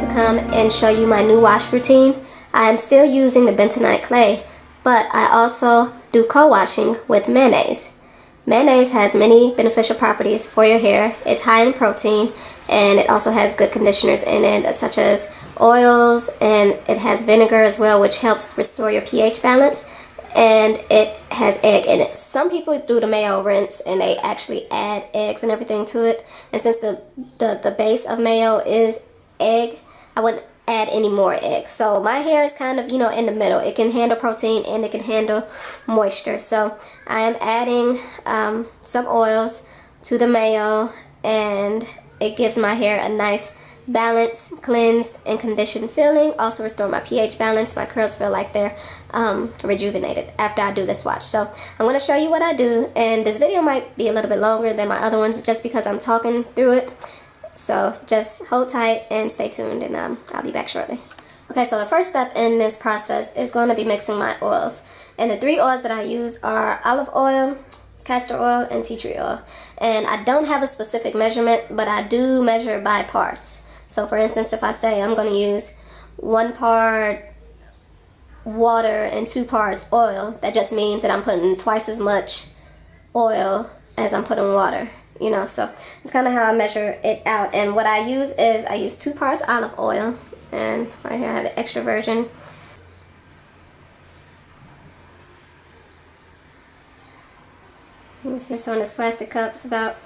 to come and show you my new wash routine. I'm still using the bentonite clay, but I also do co-washing with mayonnaise. Mayonnaise has many beneficial properties for your hair. It's high in protein, and it also has good conditioners in it, such as oils, and it has vinegar as well, which helps restore your pH balance, and it has egg in it. Some people do the mayo rinse and they actually add eggs and everything to it, and since the base of mayo is egg, I wouldn't add any more eggs. So my hair is kind of, you know, in the middle. It can handle protein and it can handle moisture. So I am adding some oils to the mayo, and it gives my hair a nice balanced, cleansed, and conditioned feeling. Also restore my pH balance. My curls feel like they're rejuvenated after I do this wash. So I'm going to show you what I do, and this video might be a little bit longer than my other ones just because I'm talking through it. So just hold tight and stay tuned, and I'll be back shortly. Okay, so the first step in this process is going to be mixing my oils. And the 3 oils that I use are olive oil, castor oil, and tea tree oil. And I don't have a specific measurement, but I do measure by parts. So for instance, if I say I'm going to use 1 part water and 2 parts oil, that just means that I'm putting twice as much oil as I'm putting water. You know, so it's kind of how I measure it out. And what I use is I use 2 parts olive oil, and right here I have the extra virgin. Let me see, so in this plastic cup it's about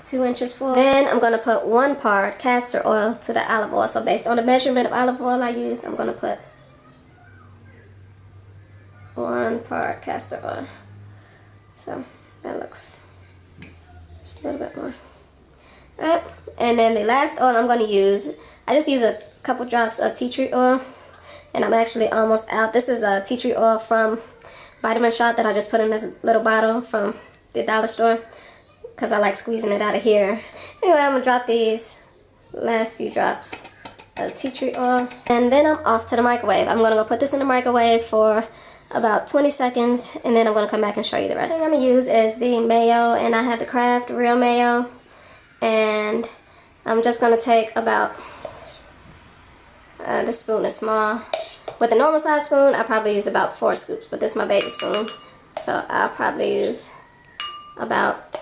2 inches full. Then I'm going to put 1 part castor oil to the olive oil. So based on the measurement of olive oil I used, I'm going to put 1 part castor oil. So that looks just a little bit more. Alright, and then the last oil I'm going to use, I just use a couple drops of tea tree oil, and I'm actually almost out. This is the tea tree oil from Vitamin Shot that I just put in this little bottle from the dollar store because I like squeezing it out of here. Anyway, I'm going to drop these last few drops of tea tree oil, and then I'm off to the microwave. I'm going to go put this in the microwave for about 20 seconds, and then I'm going to come back and show you the rest. The thing I'm going to use is the mayo, and I have the Kraft Real Mayo, and I'm just going to take about, this spoon is small. With a normal size spoon, I probably use about 4 scoops, but this is my baby spoon, so I'll probably use about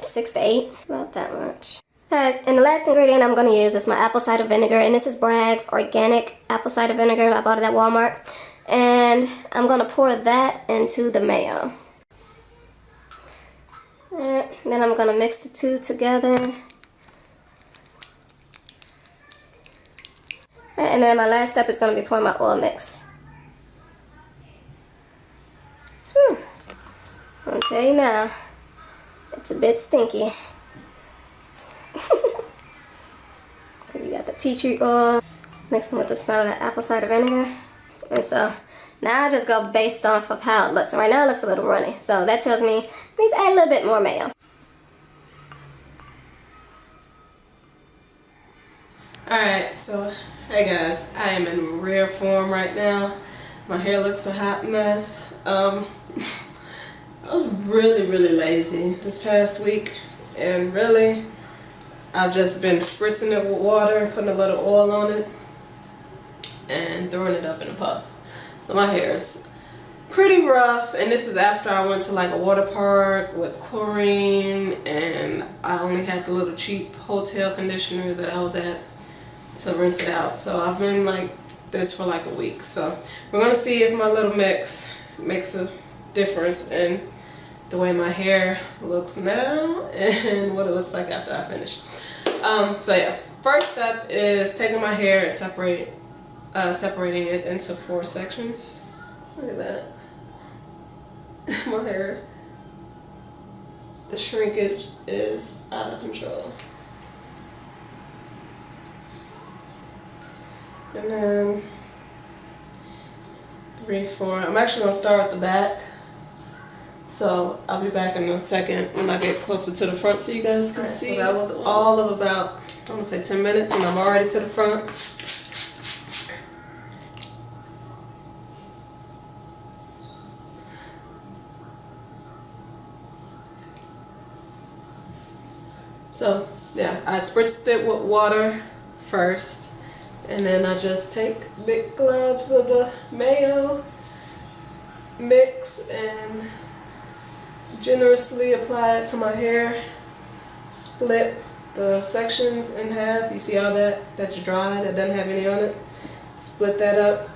6 to 8, about that much. Alright, and the last ingredient I'm going to use is my apple cider vinegar, and this is Bragg's organic apple cider vinegar. I bought it at Walmart. And I'm going to pour that into the mayo. Alright, then I'm going to mix the 2 together. Alright, and then my last step is going to be pouring my oil mix. Whew. I'm going to tell you now, it's a bit stinky. So you got the tea tree oil, mixing with the smell of the apple cider vinegar. And so now I just go based off of how it looks. Right now it looks a little runny, so that tells me I need to add a little bit more mayo. Alright, so hey guys, I am in rare form right now. My hair looks a hot mess. I was really lazy this past week, and really I've just been spritzing it with water, putting a little oil on it, and throwing it up in a puff. So my hair is pretty rough, and this is after I went to like a water park with chlorine, and I only had the little cheap hotel conditioner that I was at to rinse it out. So I've been like this for like a week. So we're gonna see if my little mix makes a difference in the way my hair looks now and what it looks like after I finish. So yeah, first step is taking my hair and separating it into 4 sections. Look at that. My hair, the shrinkage is out of control. And then 3, 4. I'm actually going to start at the back. So I'll be back in a second when I get closer to the front so you guys can see. So that was all of about, I want to say 10 minutes, and I'm already to the front. So yeah, I spritzed it with water first, and then I just take big globs of the mayo mix and generously apply it to my hair. Split the sections in half. You see all that's dry, that doesn't have any on it. Split that up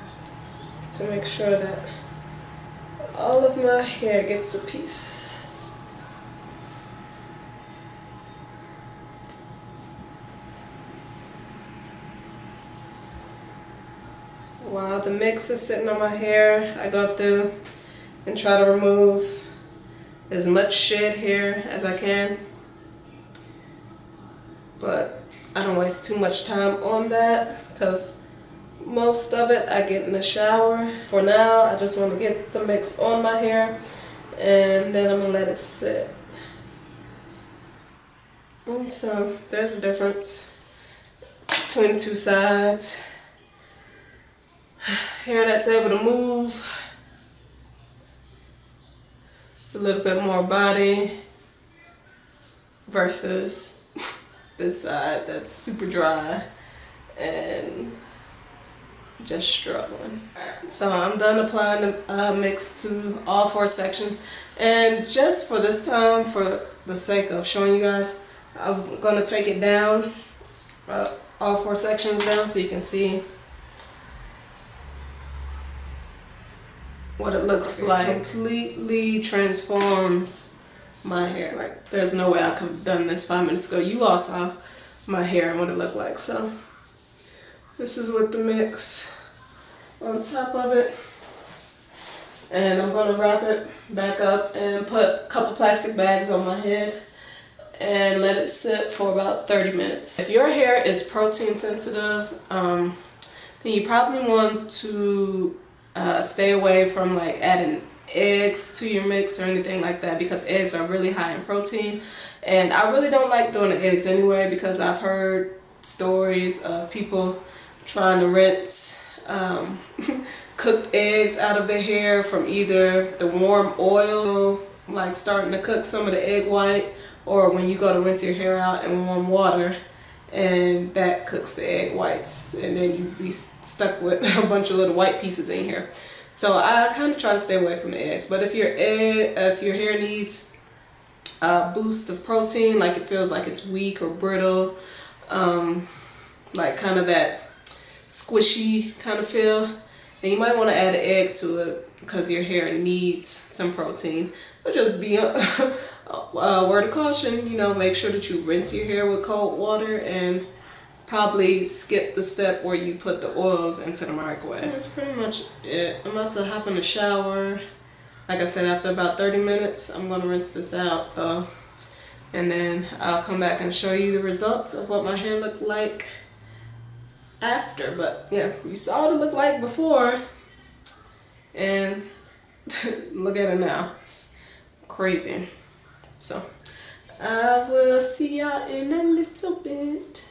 to make sure that all of my hair gets a piece. While the mix is sitting on my hair, I go through and try to remove as much shed hair as I can. But I don't waste too much time on that because most of it I get in the shower. For now, I just want to get the mix on my hair and then I'm going to let it sit. And so there's a difference between the two sides. Hair that's able to move, it's a little bit more body versus this side that's super dry and just struggling. Alright, so I'm done applying the mix to all 4 sections, and just for this time, for the sake of showing you guys, I'm going to take it down, all 4 sections down, so you can see what it looks like. Completely transforms my hair. Like, there's no way I could have done this 5 minutes ago. You all saw my hair and what it looked like. So this is with the mix on top of it, and I'm going to wrap it back up and put a couple plastic bags on my head and let it sit for about 30 minutes. If your hair is protein sensitive, then you probably want to stay away from like adding eggs to your mix or anything like that, because eggs are really high in protein, and I really don't like doing the eggs anyway, because I've heard stories of people trying to rinse cooked eggs out of their hair from either the warm oil, like starting to cook some of the egg white, or when you go to rinse your hair out in warm water and that cooks the egg whites, and then you be stuck with a bunch of little white pieces in here. So I kind of try to stay away from the eggs. But if your hair needs a boost of protein, like it feels like it's weak or brittle, like kind of that squishy kind of feel, then you might want to add an egg to it, because your hair needs some protein. But just be word of caution, you know, make sure that you rinse your hair with cold water and probably skip the step where you put the oils into the microwave. So that's pretty much it. I'm about to hop in the shower. Like I said, after about 30 minutes, I'm going to rinse this out though. And then I'll come back and show you the results of what my hair looked like after. But yeah, you saw what it looked like before. And look at it now. It's crazy. So I will see y'all in a little bit.